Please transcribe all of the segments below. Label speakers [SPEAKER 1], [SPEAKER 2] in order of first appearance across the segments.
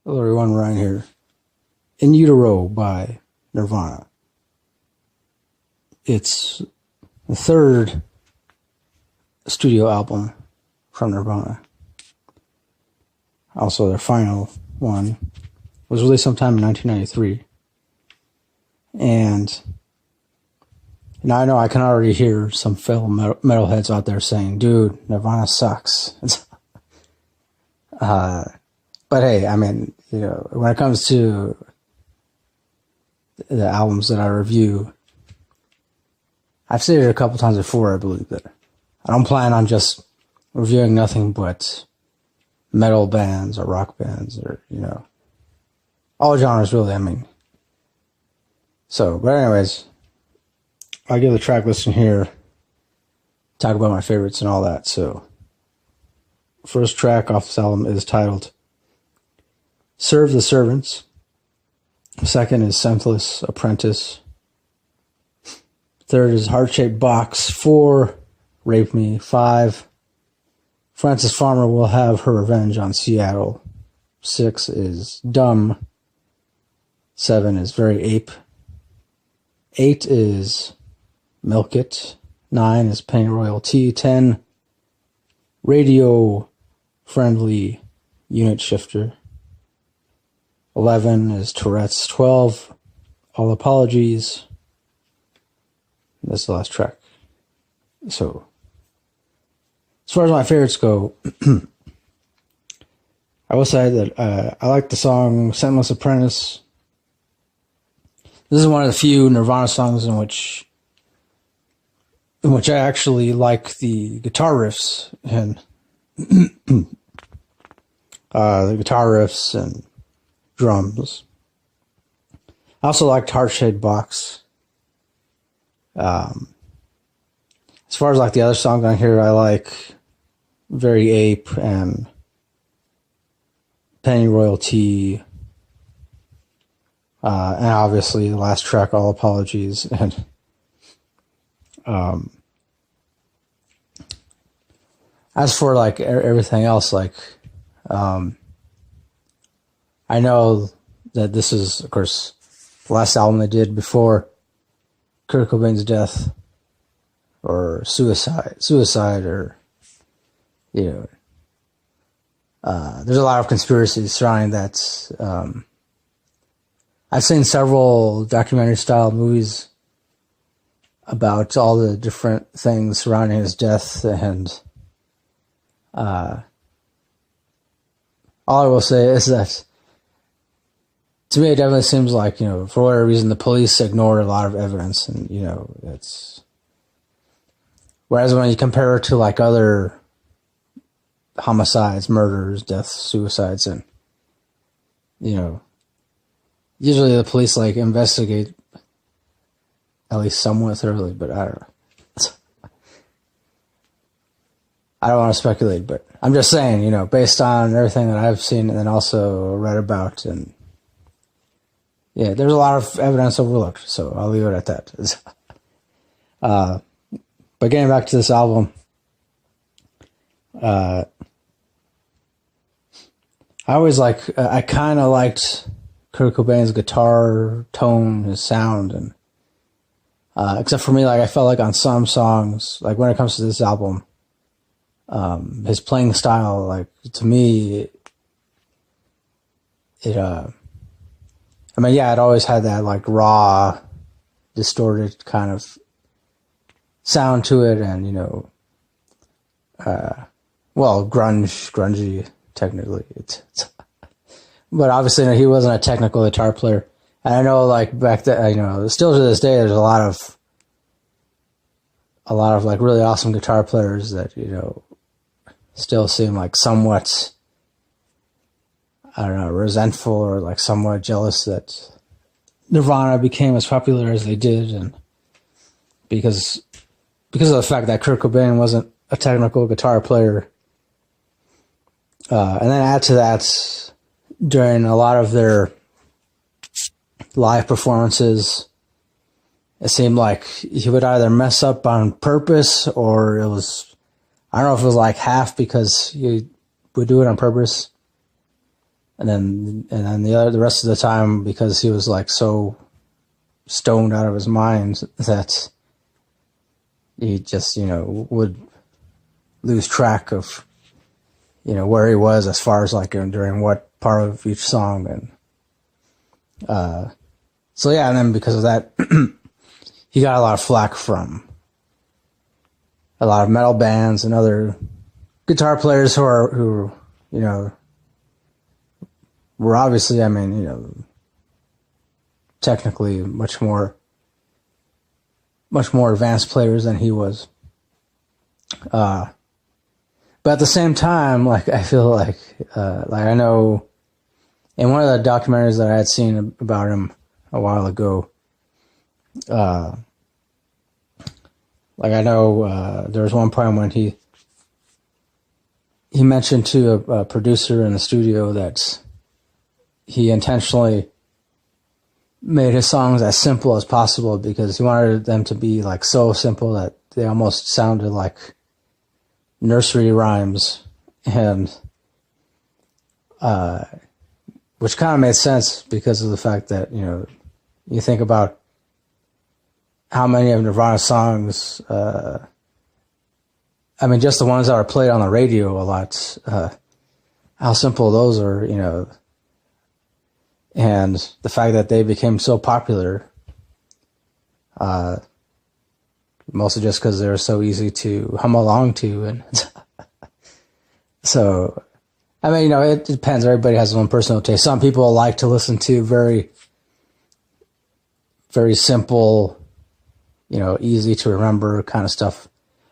[SPEAKER 1] I'll read one right here. In Utero by Nirvana. It's the third studio album from Nirvana. Also, their final one was released sometime in 1993. And now I know I can already hear some fellow metalheads out there saying, dude, Nirvana sucks. But hey, I mean, you know, when it comes to the albums that I review, I've said it a couple times before, I believe, that I don't plan on just reviewing nothing but metal bands or rock bands or, you know, all genres really, I mean. So, but anyways, I'll give the track listing here, talk about my favorites and all that. So, first track off this album is titled Serve the Servants. Second is Senseless Apprentice. Third is Heart-Shaped Box. 4, Rape Me. 5, Frances Farmer Will Have Her Revenge on Seattle. 6 is Dumb. 7 is Very Ape. 8 is Milk It. 9 is Penny Royalty. 10, Radio Friendly Unit Shifter. 11 is Tourette's. 12, All Apologies. That's the last track. So, as far as my favorites go, I will say that I like the song Senseless Apprentice. This is one of the few Nirvana songs in which I actually like the guitar riffs and the guitar riffs and drums. I also liked Heart-Shaped Box. As far as like the other songs on here, I like Very Ape and Penny Royalty, and obviously the last track, All Apologies. And as for like everything else, like I know that this is, of course, the last album they did before Kurt Cobain's death or suicide, or, you know, there's a lot of conspiracies surrounding that. I've seen several documentary style movies about all the different things surrounding his death, and all I will say is that to me, it definitely seems like, you know, for whatever reason, the police ignored a lot of evidence, and, you know, it's... Whereas when you compare it to, like, other homicides, murders, deaths, suicides, and, you know, usually the police, like, investigate at least somewhat thoroughly, but I don't know. I don't want to speculate, but I'm just saying, you know, based on everything that I've seen and then also read about, and yeah, there's a lot of evidence overlooked, so I'll leave it at that. But getting back to this album, I kind of liked Kurt Cobain's guitar tone, his sound, and except for me, like, I felt like on some songs, like when it comes to this album, his playing style, like, to me, I mean, yeah, it always had that, like, raw, distorted kind of sound to it, and, you know, well, grungy, technically. But obviously, you know, he wasn't a technical guitar player. And I know, like, back then, you know, still to this day, there's a lot of, like, really awesome guitar players that, you know, still seem like somewhat, I don't know, resentful or like somewhat jealous that Nirvana became as popular as they did, and because of the fact that Kurt Cobain wasn't a technical guitar player. And then add to that, during a lot of their live performances, it seemed like he would either mess up on purpose, or it was, I don't know if it was like half because he would do it on purpose. and then the rest of the time, because he was like so stoned out of his mind that he just, would lose track of, where he was as far as like during what part of each song. And so yeah, and then because of that, he got a lot of flack from a lot of metal bands and other guitar players who were obviously, technically much more advanced players than he was. But at the same time, like, I feel like I know in one of the documentaries that I had seen about him a while ago, I know there was one point when he mentioned to a producer in the studio that he intentionally made his songs as simple as possible because he wanted them to be like so simple that they almost sounded like nursery rhymes, and which kind of made sense because of the fact that, you think about how many of Nirvana's songs, just the ones that are played on the radio a lot, how simple those are, and the fact that they became so popular, mostly just because they're so easy to hum along to. And so, it depends. Everybody has their own personal taste. Some people like to listen to very, very simple, easy to remember kind of stuff.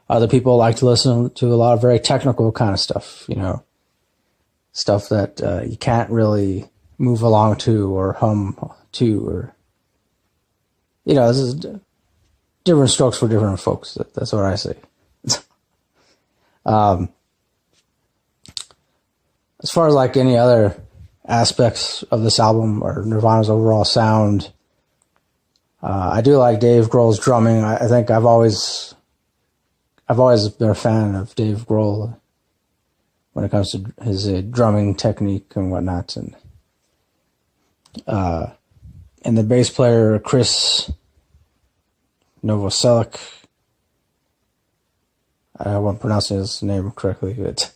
[SPEAKER 1] Other people like to listen to a lot of very technical kind of stuff, stuff that you can't really move along to or hum to, or, this is different strokes for different folks. That's what I say. As far as like any other aspects of this album or Nirvana's overall sound, I do like Dave Grohl's drumming. I think I've always been a fan of Dave Grohl when it comes to his drumming technique and whatnot. And the bass player, Chris Novoselic, I wasn't pronouncing his name correctly, but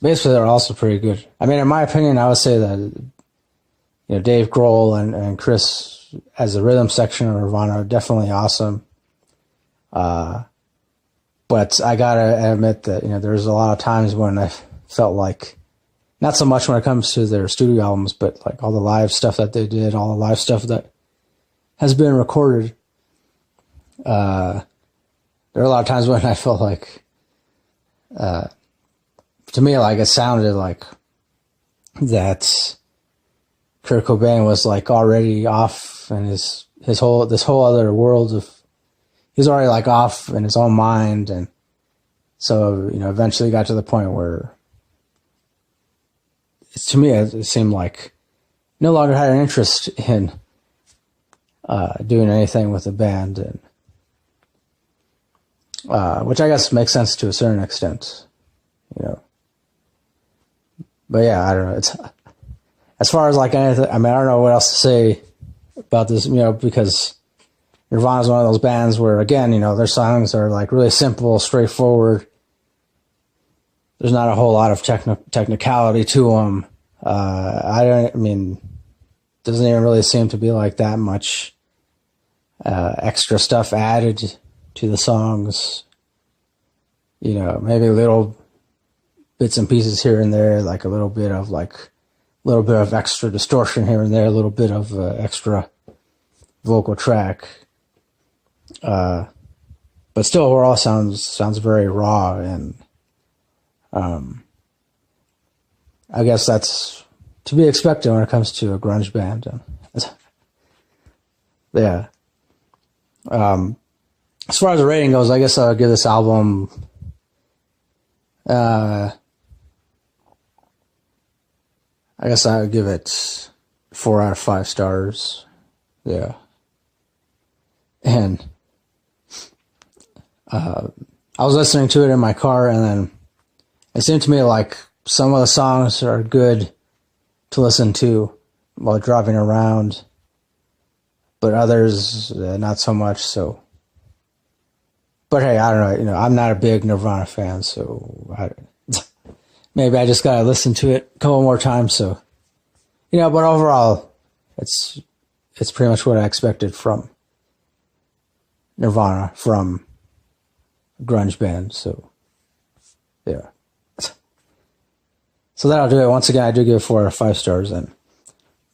[SPEAKER 1] basically they're also pretty good. In my opinion, I would say that, Dave Grohl and Chris as the rhythm section of Nirvana are definitely awesome. But I gotta admit that, there's a lot of times when I felt like, not so much when it comes to their studio albums, but like all the live stuff that they did, all the live stuff that has been recorded. There are a lot of times when I felt like, to me, like it sounded like that Kurt Cobain was like already off in this whole other world of, he's already like off in his own mind. And so, eventually got to the point where to me, it seemed like no longer had an interest in doing anything with the band, and which I guess makes sense to a certain extent, But yeah, I don't know. It's as far as like anything. I don't know what else to say about this, because Nirvana is one of those bands where, again, their songs are like really simple, straightforward. There's not a whole lot of technicality to them. Doesn't even really seem to be like that much extra stuff added to the songs. Maybe little bits and pieces here and there, like a little bit of extra distortion here and there, a little bit of extra vocal track. But still, overall sounds very raw, and I guess that's to be expected when it comes to a grunge band. Yeah. As far as the rating goes, I guess I'll give this album I guess I would give it 4 out of 5 stars. Yeah. And I was listening to it in my car, and then it seemed to me like some of the songs are good, to listen to while driving around, but others not so much. So, but hey, I don't know. I'm not a big Nirvana fan, so maybe I just gotta listen to it a couple more times. So, but overall, it's pretty much what I expected from Nirvana, from a grunge band. So, yeah. So that'll do it. Once again, I do give it 4 out of 5 stars. And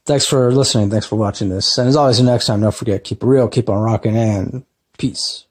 [SPEAKER 1] thanks for listening. Thanks for watching this. And as always, next time, don't forget, keep it real, keep on rocking, and peace.